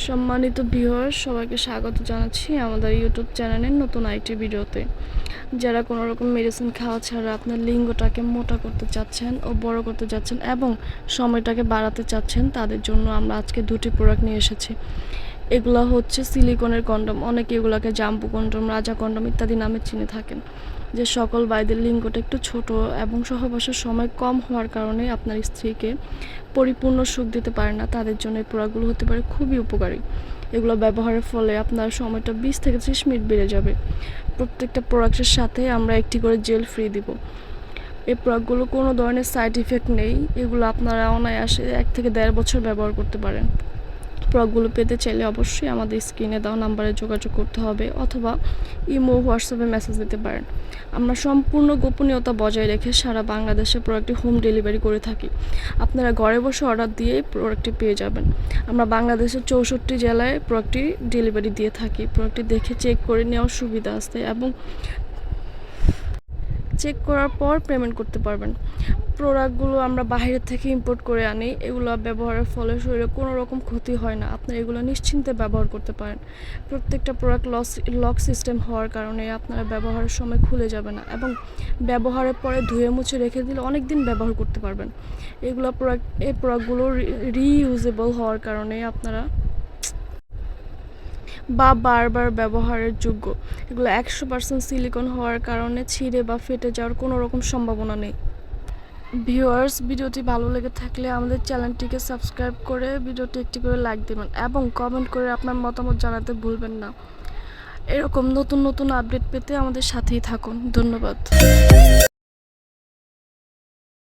সম্মানিত ভিউয়ার্স, সবাইকে স্বাগত জানাচ্ছি আমাদের ইউটিউব চ্যানেলের নতুন আইটি ভিডিওতে। যারা কোনো রকম মেডিসিন খাওয়া ছাড়া আপনার লিঙ্গটাকে মোটা করতে চাচ্ছেন ও বড় করতে চাচ্ছেন এবং সময়টাকে বাড়াতে চাচ্ছেন, তাদের জন্য আমরা আজকে দুটি প্রোডাক্ট নিয়ে এসেছি। এগুলো হচ্ছে সিলিকনের কন্ডম। অনেকে এগুলোকে জাম্বু কন্ডম, রাজা কন্ডম ইত্যাদি নামে চিনে থাকেন। যে সকল ভাইদের লিঙ্গটা একটু ছোট এবং সহবাসের সময় কম হওয়ার কারণে আপনার স্ত্রীকে পরিপূর্ণ সুখ দিতে পারে না, তাদের জন্য এই প্রোডাক্টগুলো হতে পারে খুবই উপকারী। এগুলো ব্যবহারের ফলে আপনার সময়টা 20 থেকে 30 মিনিট বেড়ে যাবে। প্রত্যেকটা প্রোডাক্টের সাথে আমরা একটি করে জেল ফ্রি দিব। এই প্রোডাক্টগুলো কোনো ধরনের সাইড ইফেক্ট নেই। এগুলো আপনারা অনায়াসে 1 থেকে 1.5 বছর ব্যবহার করতে পারেন। প্রোডাক্টগুলো পেতে চাইলে অবশ্যই আমাদের স্ক্রিনে দেওয়া নাম্বারে যোগাযোগ করতে হবে অথবা ইমো, হোয়াটসঅ্যাপে মেসেজ দিতে পারেন। আমরা সম্পূর্ণ গোপনীয়তা বজায় রেখে সারা বাংলাদেশে প্রোডাক্টটি হোম ডেলিভারি করে থাকি। আপনারা ঘরে বসে অর্ডার দিয়েই প্রোডাক্টটি পেয়ে যাবেন। আমরা বাংলাদেশের 64 জেলায় প্রোডাক্টটি ডেলিভারি দিয়ে থাকি। প্রোডাক্টটি দেখে চেক করে নেওয়ার সুবিধা আছে এবং চেক করার পর পেমেন্ট করতে পারবেন। প্রোডাক্টগুলো আমরা বাইরে থেকে ইম্পোর্ট করে আনি। এগুলো ব্যবহারের ফলে শরীরে কোনো রকম ক্ষতি হয় না। আপনারা এগুলো নিশ্চিন্তে ব্যবহার করতে পারেন। প্রত্যেকটা প্রোডাক্ট লক সিস্টেম হওয়ার কারণে আপনারা ব্যবহারের সময় খুলে যাবে না এবং ব্যবহারের পরে ধুয়ে মুছে রেখে দিলে অনেক দিন ব্যবহার করতে পারবেন। এই প্রোডাক্টগুলো রিইউজেবল হওয়ার কারণে আপনারা বারবার ব্যবহারের যোগ্য। এগুলো 100% সিলিকন হওয়ার কারণে ছিঁড়ে বা ফেটে যাওয়ার কোনো রকম সম্ভাবনা নেই। ভিউয়ার্স, ভিডিওটি ভালো লেগে থাকলে আমাদের চ্যানেলটিকে সাবস্ক্রাইব করে ভিডিওটি একটি করে লাইক দেবেন এবং কমেন্ট করে আপনার মতামত জানাতে ভুলবেন না। এরকম নতুন নতুন আপডেট পেতে আমাদের সাথেই থাকুন। ধন্যবাদ।